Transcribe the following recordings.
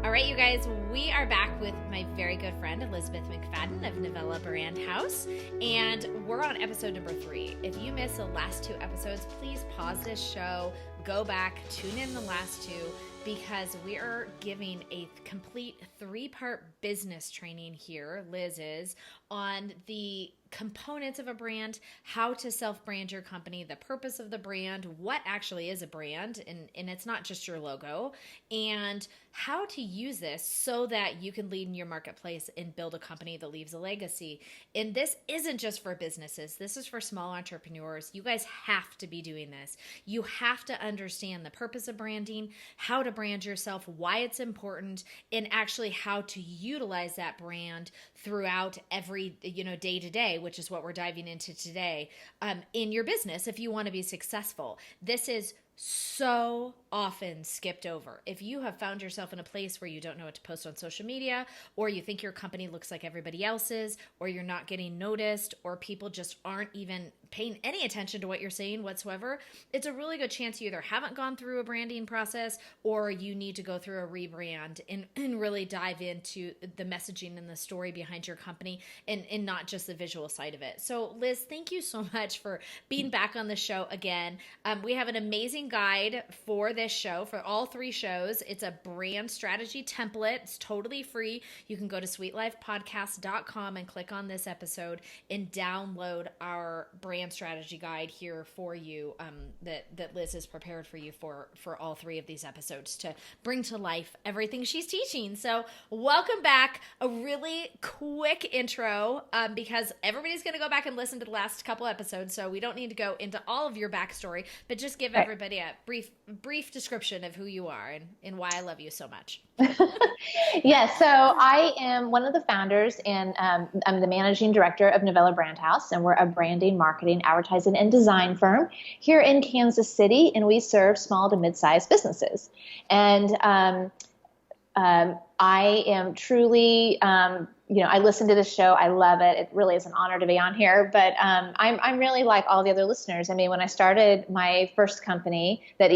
All right, you guys, we are back with my very good friend, Elizabeth McFadden of Novella Brand House, and we're on episode number 3. If you missed the last 2 episodes, please pause this show, go back, tune in the last 2, because we are giving a complete 3-part business training here, Liz is, on the components of a brand, how to self-brand your company, the purpose of the brand, what actually is a brand, and it's not just your logo, and how to use this so that you can lead in your marketplace and build a company that leaves a legacy. And this isn't just for businesses. This is for small entrepreneurs. You guys have to be doing this. You have to understand the purpose of branding, how to brand yourself, why it's important, and actually how to utilize that brand throughout every, day to day, which is what we're diving into today, in your business if you want to be successful. This is so often skipped over. If you have found yourself in a place where you don't know what to post on social media, or you think your company looks like everybody else's, or you're not getting noticed, or people just aren't even paying any attention to what you're saying whatsoever, it's a really good chance you either haven't gone through a branding process or you need to go through a rebrand and really dive into the messaging and the story behind your company and not just the visual side of it. So Liz, thank you so much for being back on the show again. We have an amazing guide for this show, for all 3 shows. It's a brand strategy template. It's totally free. You can go to sweetlifepodcast.com and click on this episode and download our brand strategy guide here for you, that Liz has prepared for you for all 3 of these episodes to bring to life everything she's teaching. So welcome back. A really quick intro, because everybody's going to go back and listen to the last couple episodes, so we don't need to go into all of your backstory, but just give everybody a brief description of who you are and why I love you so much. Yes, so I am one of the founders, and I'm the managing director of Novella Brand House, and we're a branding, marketing, advertising, and design firm here in Kansas City, and we serve small to mid-sized businesses. And I am truly, I listen to this show. I love it. It really is an honor to be on here. But I'm really like all the other listeners. I mean, when I started my first company that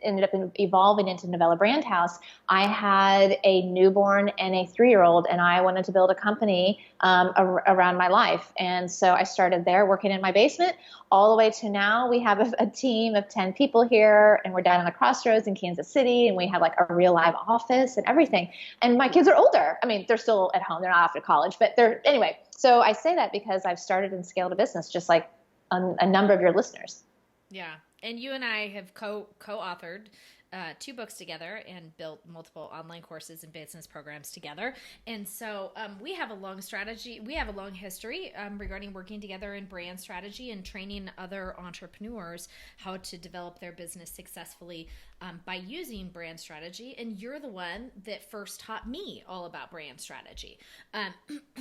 ended up evolving into Novella Brand House, I had a newborn and a 3-year-old, and I wanted to build a company around my life. And so I started there working in my basement all the way to now. We have a team of 10 people here, and we're down on the crossroads in Kansas City, and we have like a real live office and everything. And my kids are older. I mean, they're still at home. They're not off to college, but anyway. So I say that because I've started and scaled a business just like a number of your listeners. Yeah. And you and I have co-authored 2 books together and built multiple online courses and business programs together. And so we have a long strategy. We have a long history regarding working together in brand strategy and training other entrepreneurs how to develop their business successfully by using brand strategy. And you're the one that first taught me all about brand strategy.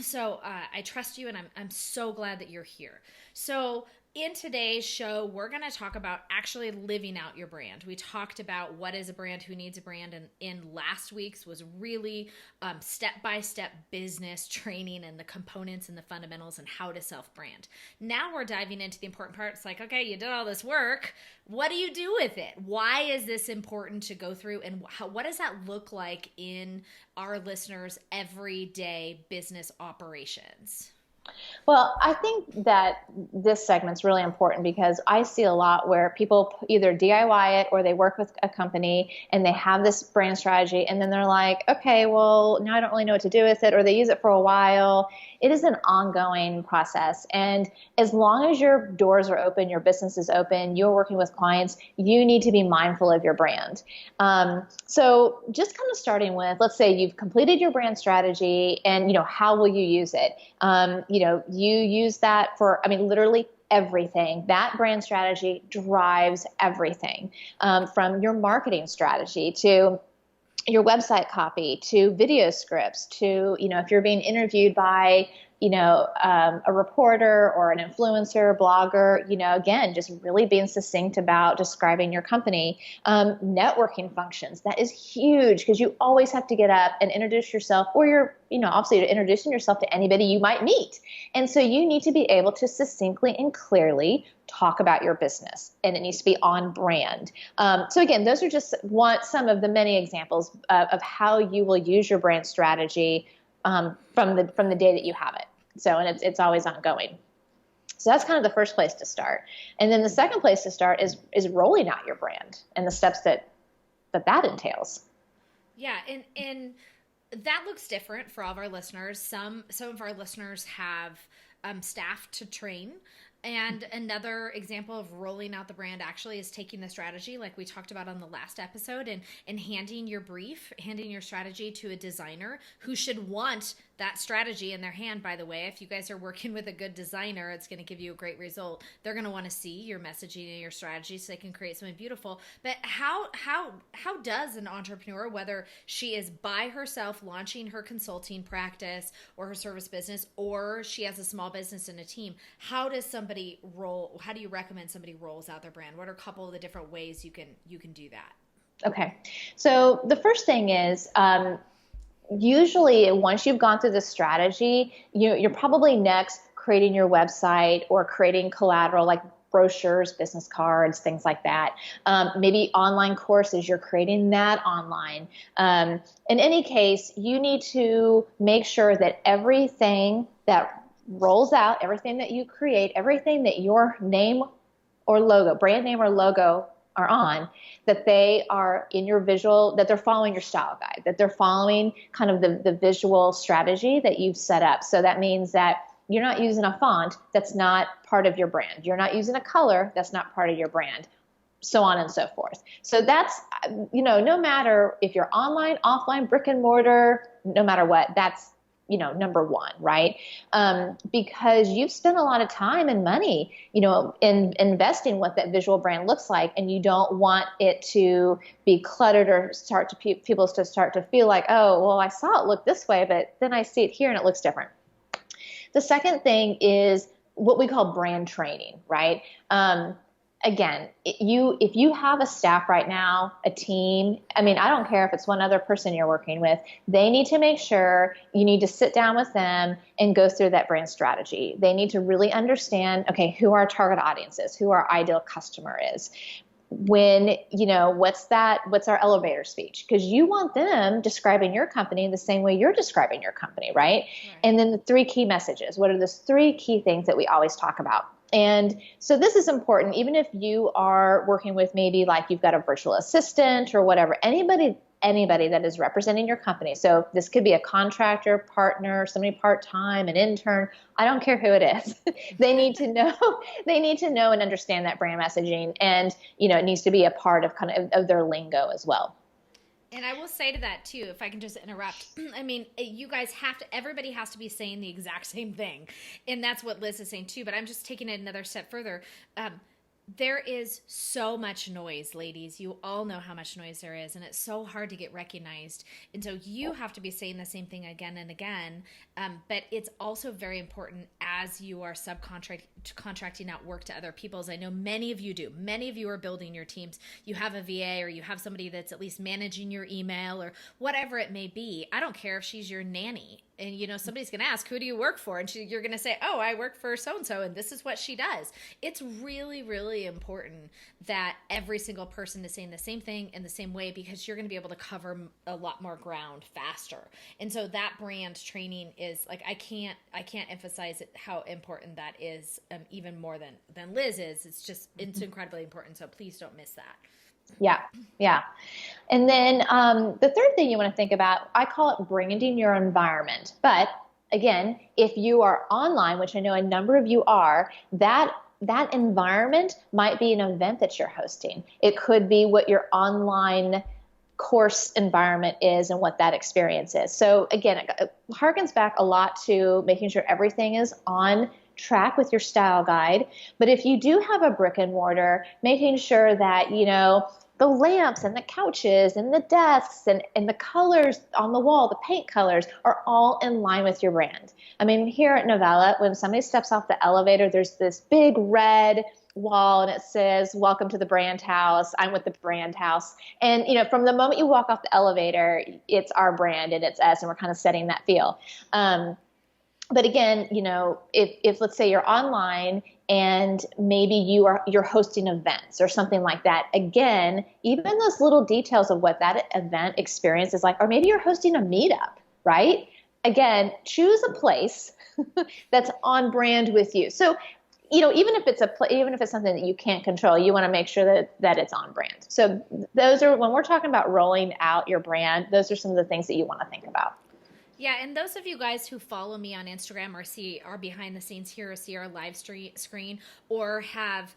So I trust you, and I'm so glad that you're here. So in today's show, we're going to talk about actually living out your brand. We talked about what is a brand, who needs a brand, and in last week's was really step-by-step business training and the components and the fundamentals and how to self-brand. Now we're diving into the important part. It's like, okay, you did all this work. What do you do with it? Why is this important to go through, and what does that look like in our listeners' everyday business operations? Well, I think that this segment's really important because I see a lot where people either DIY it or they work with a company and they have this brand strategy, and then they're like, okay, well, now I don't really know what to do with it, or they use it for a while. It is an ongoing process. And as long as your doors are open, your business is open, you're working with clients, you need to be mindful of your brand. So just kind of starting with, let's say you've completed your brand strategy, and, how will you use it? You use that for, literally everything. That brand strategy drives everything, from your marketing strategy to your website copy, to video scripts, to, if you're being interviewed by a reporter or an influencer, blogger, again, just really being succinct about describing your company. Networking functions, that is huge because you always have to get up and introduce yourself, or you're, obviously you're introducing yourself to anybody you might meet. And so you need to be able to succinctly and clearly talk about your business, and it needs to be on brand. So again, those are just some of the many examples of how you will use your brand strategy from the day that you have it. So, and it's always ongoing. So that's kind of the first place to start. And then the second place to start is rolling out your brand and the steps that entails. Yeah, and that looks different for all of our listeners. Some of our listeners have staff to train. And another example of rolling out the brand actually is taking the strategy like we talked about on the last episode and handing your strategy to a designer who should want that strategy in their hand, by the way. If you guys are working with a good designer, it's going to give you a great result. They're going to want to see your messaging and your strategy so they can create something beautiful. But how does an entrepreneur, whether she is by herself launching her consulting practice or her service business, or she has a small business and a team, how do you recommend somebody rolls out their brand? What are a couple of the different ways you can do that? Okay. So the first thing is, usually once you've gone through the strategy, you're probably next creating your website or creating collateral like brochures, business cards, things like that. Maybe online courses, you're creating that online. In any case, you need to make sure that everything that rolls out, everything that you create, everything that your name or logo, brand name or logo are on, that they are in your visual, that they're following your style guide, that they're following kind of the visual strategy that you've set up. So that means that you're not using a font that's not part of your brand. You're not using a color that's not part of your brand, so on and so forth. So that's, no matter if you're online, offline, brick and mortar, no matter what, that's number one, right? Because you've spent a lot of time and money, in investing what that visual brand looks like, and you don't want it to be cluttered or people to start to feel like, oh, well, I saw it look this way, but then I see it here and it looks different. The second thing is what we call brand training, right? Again, if you have a staff right now, a team, I don't care if it's one other person you're working with, they need to make sure you need to sit down with them and go through that brand strategy. They need to really understand, okay, who our target audience is, who our ideal customer is. When, what's our elevator speech? Because you want them describing your company the same way you're describing your company, right? And then the 3 key messages. What are the 3 key things that we always talk about? And so this is important, even if you are working with maybe like you've got a virtual assistant or whatever, anybody that is representing your company. So this could be a contractor, partner, somebody part-time, an intern. I don't care who it is. They need to know and understand that brand messaging. And, it needs to be a part of of their lingo as well. And I will say to that too, if I can just interrupt, you guys everybody has to be saying the exact same thing. And that's what Liz is saying too, but I'm just taking it another step further. There is so much noise, ladies. You all know how much noise there is, and it's so hard to get recognized. And so you have to be saying the same thing again and again. But it's also very important as you are contracting out work to other people, as I know many of you do. Many of you are building your teams. You have a VA or you have somebody that's at least managing your email or whatever it may be. I don't care if she's your nanny. And, somebody's going to ask, who do you work for? And you're going to say, oh, I work for so-and-so, and this is what she does. It's really, really important that every single person is saying the same thing in the same way, because you're going to be able to cover a lot more ground faster. And so that brand training is like, I can't emphasize how important that is, even more than Liz is. It's incredibly important. So please don't miss that. Yeah. And then the third thing you want to think about, I call it branding your environment. But again, if you are online, which I know a number of you are, that environment might be an event that you're hosting. It could be what your online course environment is and what that experience is. So again, it harkens back a lot to making sure everything is on track with your style guide. But if you do have a brick and mortar, making sure that, the lamps and the couches and the desks and the colors on the wall, the paint colors are all in line with your brand. I mean, here at Novella, when somebody steps off the elevator, there's this big red wall and it says, "Welcome to the brand house. I'm with the brand house." And, from the moment you walk off the elevator, it's our brand and it's us, and we're kind of setting that feel. But again, if let's say you're online and maybe you're hosting events or something like that, again, even those little details of what that event experience is like, or maybe you're hosting a meetup, right? Again, choose a place that's on brand with you. So, even if it's something that you can't control, you want to make sure that it's on brand. So those are, when we're talking about rolling out your brand, those are some of the things that you want to think about. Yeah, and those of you guys who follow me on Instagram or see our behind the scenes here or see our live screen or have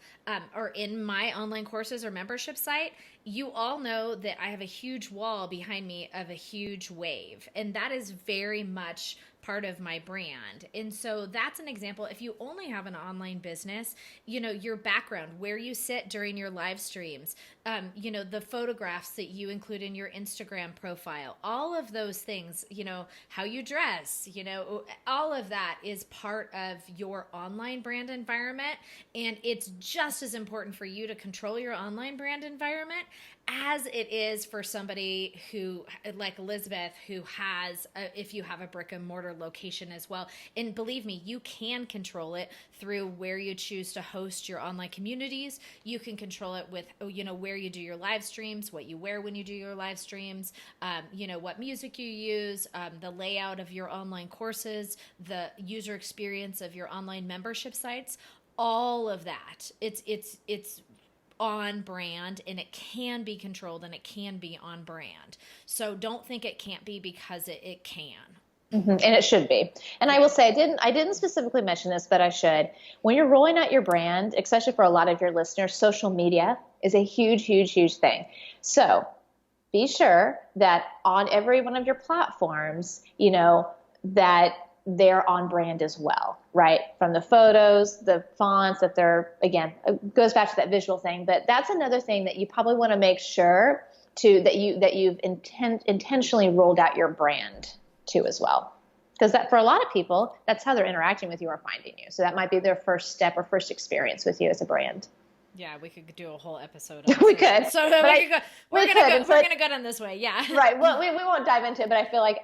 or in my online courses or membership site, you all know that I have a huge wall behind me of a huge wave, and that is very much part of my brand. And so that's an example. If you only have an online business, your background, where you sit during your live streams, the photographs that you include in your Instagram profile, all of those things, how you dress, all of that is part of your online brand environment. And it's just as important for you to control your online brand environment as it is for somebody who, like Elizabeth, who has, if you have a brick and mortar location as well. And believe me, you can control it through where you choose to host your online communities. You can control it with, where you do your live streams, what you wear when you do your live streams, what music you use, the layout of your online courses, the user experience of your online membership sites, all of that. It's on brand, and it can be controlled and it can be on brand. So don't think it can't be, because it can. Mm-hmm. And it should be. And I will say, I didn't specifically mention this, but I should. When you're rolling out your brand, especially for a lot of your listeners, social media is a huge, huge, huge thing. So be sure that on every one of your platforms, that they're on brand as well, right? From the photos, the fonts, that they're, again, it goes back to that visual thing, but that's another thing that you probably want to make sure that you've intentionally rolled out your brand to as well. Because that, for a lot of people, that's how they're interacting with you or finding you. So that might be their first step or first experience with you as a brand. Yeah, we could do a whole episode on we could. So we're gonna go down this way. Yeah. Right. Well, we won't dive into it, but I feel like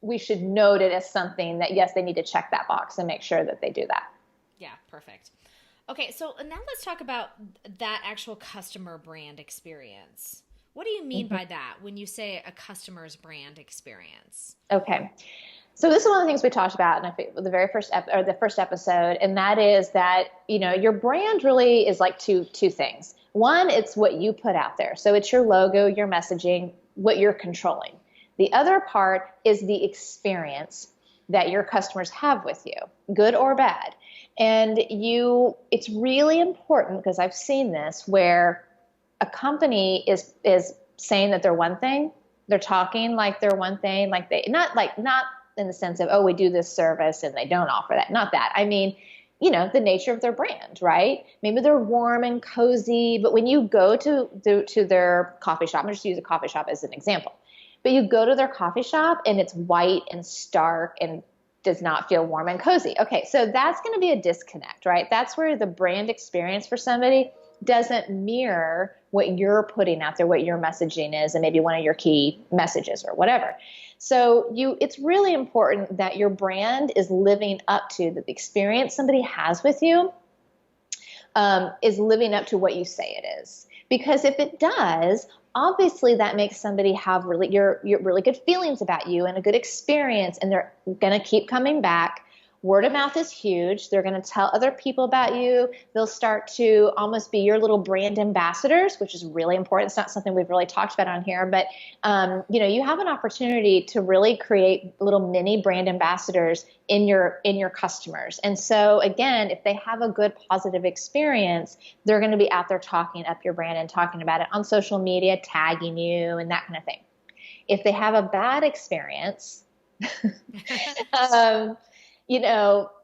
we should note it as something that, yes, they need to check that box and make sure that they do that. Yeah, perfect. Okay, so now let's talk about that actual customer brand experience. What do you mean by that when you say a customer's brand experience? Okay. So this is one of the things we talked about in the very first the first episode, and that is that, your brand really is like two things. One, it's what you put out there. So it's your logo, your messaging, what you're controlling. The other part is the experience that your customers have with you, good or bad. And it's really important, because I've seen this, where a company is saying that they're one thing. They're talking like they're one thing, not in the sense of, oh, we do this service and they don't offer that. Not that. I mean, the nature of their brand, right? Maybe they're warm and cozy, but when you go to their coffee shop, I'm just use a coffee shop as an example. But you go to their coffee shop and it's white and stark and does not feel warm and cozy. Okay, so that's going to be a disconnect, right? That's where the brand experience for somebody doesn't mirror what you're putting out there, what your messaging is, and maybe one of your key messages or whatever. So it's really important that your brand is living up to, that the experience somebody has with you is living up to what you say it is. Because if it does, obviously that makes somebody have your really good feelings about you and a good experience, and they're going to keep coming back. Word of mouth is huge. They're going to tell other people about you. They'll start to almost be your little brand ambassadors, which is really important. It's not something we've really talked about on here, but you have an opportunity to really create little mini brand ambassadors in your customers. And so again, if they have a good positive experience, they're going to be out there talking up your brand and talking about it on social media, tagging you and that kind of thing. If they have a bad experience,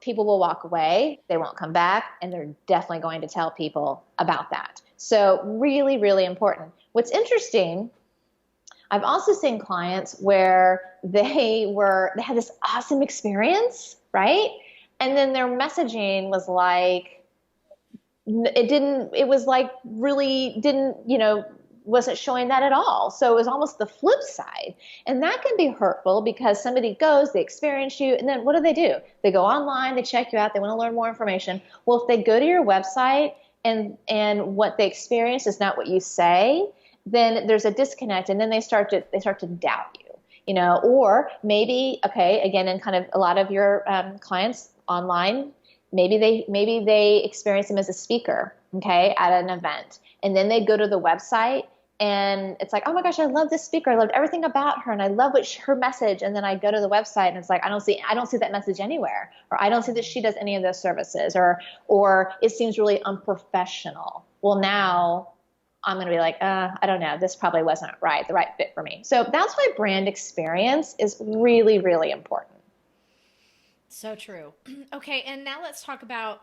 people will walk away, they won't come back, and they're definitely going to tell people about that. So really, really important. What's interesting, I've also seen clients where they had this awesome experience, right? And then their messaging was like, it was like really didn't, wasn't showing that at all. So it was almost the flip side. And that can be hurtful because somebody goes, they experience you, and then what do? They go online, they check you out, they want to learn more information. Well, if they go to your website and what they experience is not what you say, then there's a disconnect, and then they start to doubt you. Or maybe, okay, again, in kind of a lot of your clients online, maybe they experience them as a speaker, okay, at an event, and then they go to the website and it's like, oh my gosh, I love this speaker, I loved everything about her, and I love her message. And then I go to the website and it's like, I don't see that message anywhere, or I don't see that she does any of those services, or it seems really unprofessional. Well, now I'm going to be like, I don't know, this probably wasn't the right fit for me. So that's why brand experience is really, really important. So true. Okay, and now let's talk about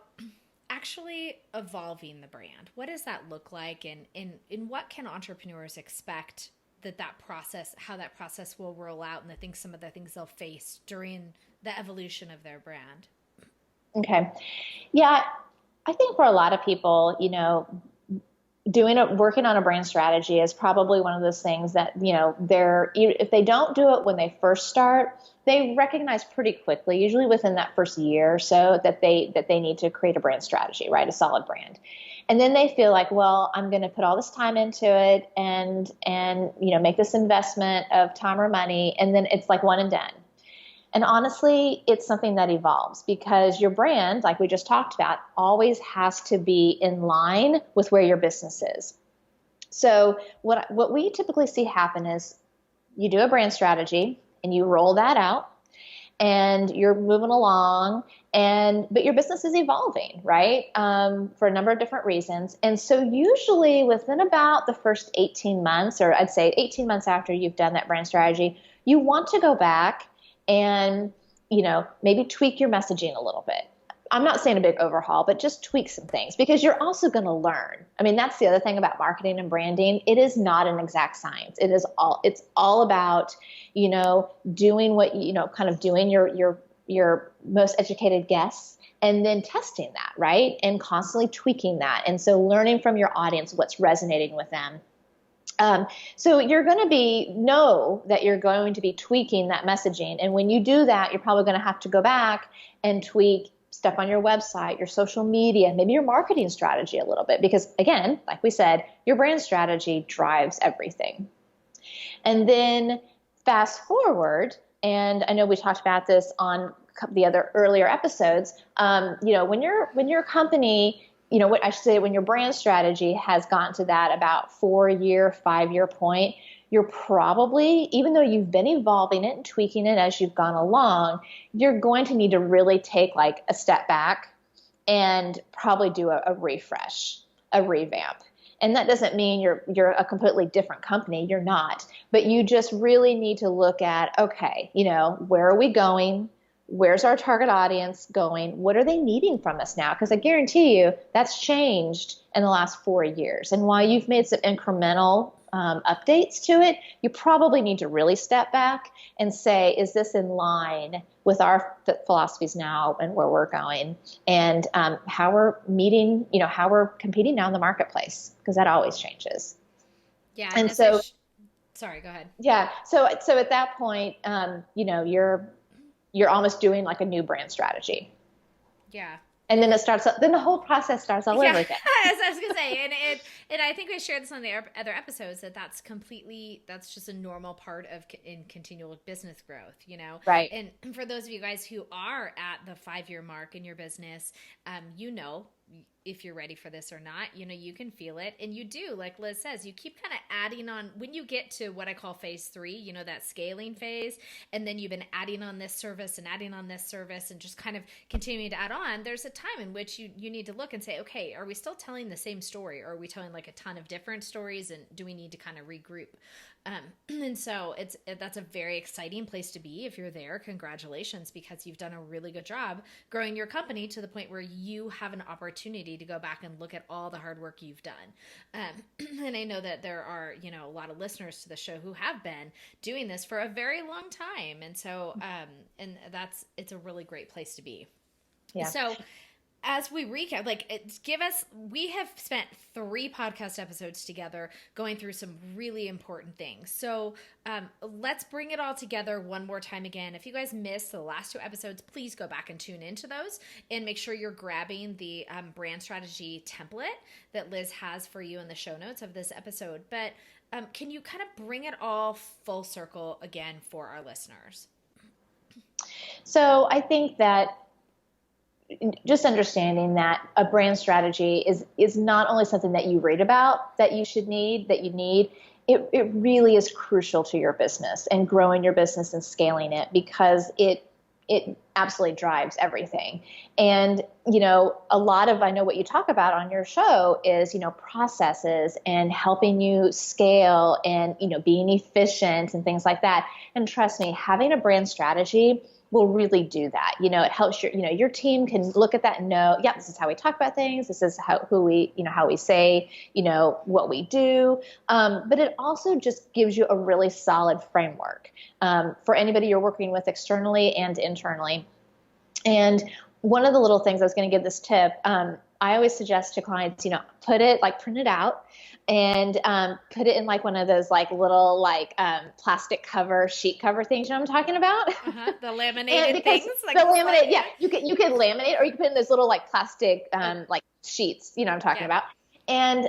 actually evolving the brand. What does that look like, and in what can entrepreneurs expect that process, how that process will roll out, and some of the things they'll face during the evolution of their brand? Okay. Yeah, I think for a lot of people, working on a brand strategy is probably one of those things that, if they don't do it when they first start, they recognize pretty quickly, usually within that first year or so, that they need to create a brand strategy, right? A solid brand. And then they feel like, well, I'm going to put all this time into it and make this investment of time or money. And then it's like one and done. And honestly, it's something that evolves, because your brand, like we just talked about, always has to be in line with where your business is. So what we typically see happen is you do a brand strategy and you roll that out and you're moving along, but your business is evolving, right? For a number of different reasons. And so usually within about the first 18 months, or I'd say 18 months after you've done that brand strategy, you want to go back and, maybe tweak your messaging a little bit. I'm not saying a big overhaul, but just tweak some things, because you're also going to learn. I mean, that's the other thing about marketing and branding. It is not an exact science. It's all about, doing what, kind of doing your most educated guess, and then testing that, right? And constantly tweaking that. And so learning from your audience what's resonating with them. So you're going to know that you're going to be tweaking that messaging. And when you do that, you're probably going to have to go back and tweak stuff on your website, your social media, maybe your marketing strategy a little bit. Because again, like we said, your brand strategy drives everything. And then fast forward, and I know we talked about this on the other earlier episodes, when your company, what I should say, when your brand strategy has gotten to that about 4-year, 5-year point, you're probably, even though you've been evolving it and tweaking it as you've gone along, you're going to need to really take like a step back and probably do a refresh, a revamp. And that doesn't mean you're a completely different company. You're not. But you just really need to look at, okay, where are we going? Where's our target audience going? What are they needing from us now? Because I guarantee you that's changed in the last 4 years. And while you've made some incremental updates to it, you probably need to really step back and say, is this in line with our philosophies now and where we're going, and how we're meeting, how we're competing now in the marketplace, because that always changes. Yeah. And so, sorry, go ahead. Yeah. So at that point, you're almost doing like a new brand strategy. Yeah. And then then the whole process starts all over again. As I was going to say, and I think I shared this on the other episodes, that's just a normal part of in continual business growth, Right. And for those of you guys who are at the 5-year mark in your business, if you're ready for this or not, you can feel it. And you do, like Liz says, you keep kind of adding on when you get to what I call phase 3, that scaling phase. And then you've been adding on this service and adding on this service and just kind of continuing to add on. There's a time in which you need to look and say, okay, are we still telling the same story? Or are we telling like a ton of different stories? And do we need to kind of regroup? And so that's a very exciting place to be. If you're there, congratulations, because you've done a really good job growing your company to the point where you have an opportunity to go back and look at all the hard work you've done. And I know that there are, a lot of listeners to the show who have been doing this for a very long time. And so, it's a really great place to be. Yeah. So as we recap, we have spent 3 podcast episodes together going through some really important things. So let's bring it all together one more time again. If you guys missed the last 2 episodes, please go back and tune into those and make sure you're grabbing the brand strategy template that Liz has for you in the show notes of this episode. But can you kind of bring it all full circle again for our listeners? So I think that just understanding that a brand strategy is not only something that you read about that you need, it really is crucial to your business and growing your business and scaling it, because it absolutely drives everything. And, a lot of, I know what you talk about on your show is, processes and helping you scale and, being efficient and things like that. And trust me, having a brand strategy will really do that. It helps your team can look at that and know, yeah, this is how we talk about things. This is how we say, what we do. But it also just gives you a really solid framework for anybody you're working with externally and internally. And one of the little things, I was going to give this tip, I always suggest to clients, print it out and put it in one of those little plastic sheet cover things. You know what I'm talking about? The laminated things. The laminate, yeah. You can laminate, or you can put in those little plastic sheets. You know what I'm talking about? And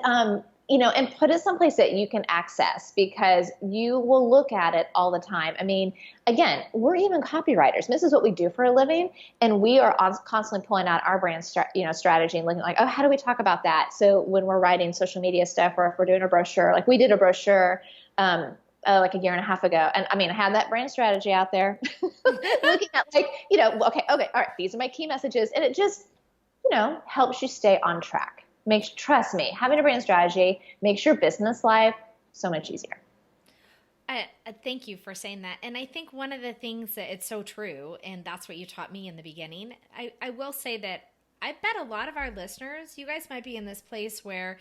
and put it someplace that you can access, because you will look at it all the time. I mean, again, we're even copywriters. This is what we do for a living, and we are constantly pulling out our brand strategy and looking oh, how do we talk about that? So when we're writing social media stuff, or if we're doing a brochure, we did a brochure a year and a half ago, and I had that brand strategy out there, looking at okay, all right, these are my key messages, and it just helps you stay on track. Trust me, having a brand strategy makes your business life so much easier. Thank you for saying that. And I think one of the things that it's so true, and that's what you taught me in the beginning, I will say that I bet a lot of our listeners, you guys might be in this place where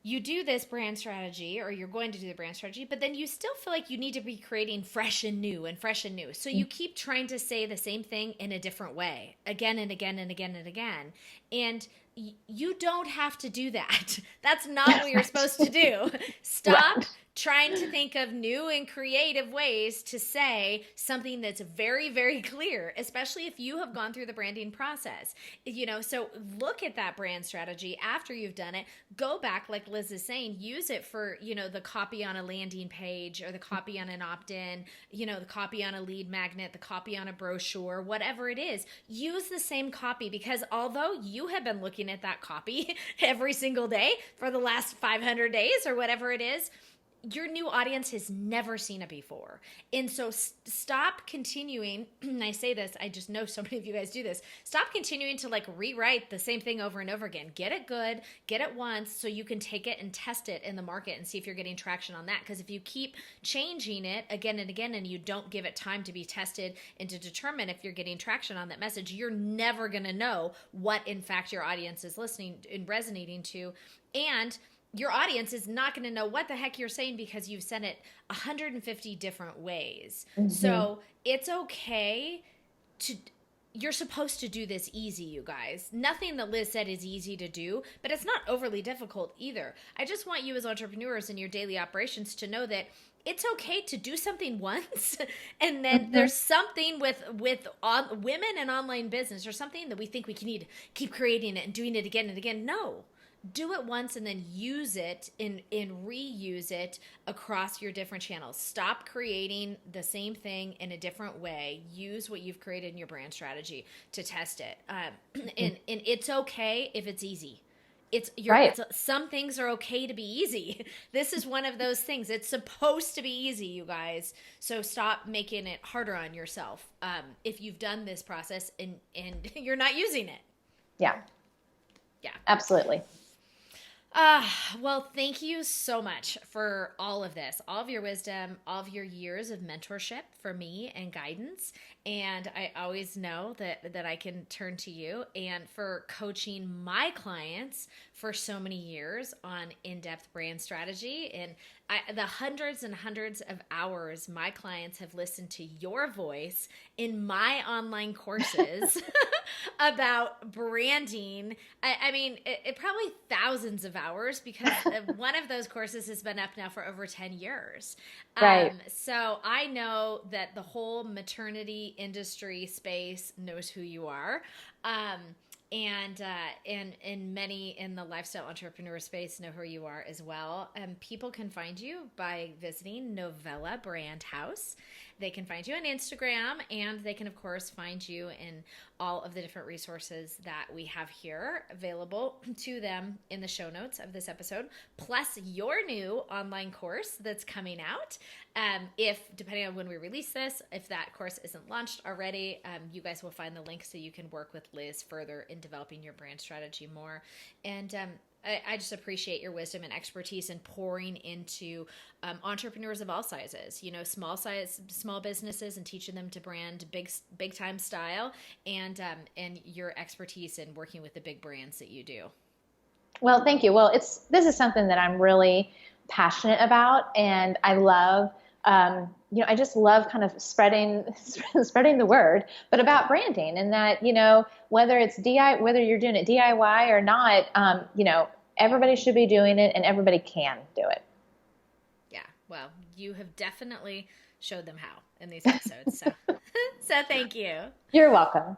you do this brand strategy, or you're going to do the brand strategy, but then you still feel like you need to be creating fresh and new and fresh and new. So you keep trying to say the same thing in a different way again and again and again and again. And you don't have to do that. That's not what you're supposed to do. Stop trying to think of new and creative ways to say something that's very, very clear, especially if you have gone through the branding process. So look at that brand strategy after you've done it. Go back, like Liz is saying, use it for, the copy on a landing page, or the copy on an opt-in, the copy on a lead magnet, the copy on a brochure, whatever it is. Use the same copy, because although you have been looking at that copy every single day for the last 500 days or whatever it is, your new audience has never seen it before. And so stop continuing, and I say this, I just know so many of you guys do this, stop continuing to rewrite the same thing over and over again. Get it good, get it once, so you can take it and test it in the market and see if you're getting traction on that. Because if you keep changing it again and again, and you don't give it time to be tested and to determine if you're getting traction on that message, you're never going to know what in fact your audience is listening and resonating to. And your audience is not going to know what the heck you're saying, because you've said it 150 different ways. Mm-hmm. So it's okay you're supposed to do this easy, you guys. Nothing that Liz said is easy to do, but it's not overly difficult either. I just want you as entrepreneurs in your daily operations to know that it's okay to do something once, and then there's something with women and online business, or something that we think we need to keep creating it and doing it again and again. No. Do it once and then use it and reuse it across your different channels. Stop creating the same thing in a different way. Use what you've created in your brand strategy to test it. And it's okay if it's easy. Some things are okay to be easy. This is one of those things. It's supposed to be easy, you guys. So stop making it harder on yourself if you've done this process and you're not using it. Yeah. Absolutely. Well, thank you so much for all of this, all of your wisdom, all of your years of mentorship for me and guidance. And I always know that I can turn to you, and for coaching my clients for so many years on in-depth brand strategy, and the hundreds and hundreds of hours my clients have listened to your voice in my online courses about branding. I mean, it probably thousands of hours, because one of those courses has been up now for over 10 years. Right. So I know that the whole maternity industry space knows who you are. And many in the lifestyle entrepreneur space know who you are as well. People can find you by visiting Novella Brand House. They can find you on Instagram, and they can, of course, find you in all of the different resources that we have here available to them in the show notes of this episode, plus your new online course that's coming out. If, depending on when we release this, if that course isn't launched already, you guys will find the link so you can work with Liz further in developing your brand strategy more. And I just appreciate your wisdom and expertise in pouring into entrepreneurs of all sizes, small businesses, and teaching them to brand big time style, and your expertise in working with the big brands that you do. Well, thank you. Well, this is something that I'm really passionate about, and I love. I just love kind of spreading the word, but about branding, and that, whether it's whether you're doing it DIY or not, everybody should be doing it, and everybody can do it. Yeah. Well, you have definitely showed them how in these episodes. So thank you. You're welcome.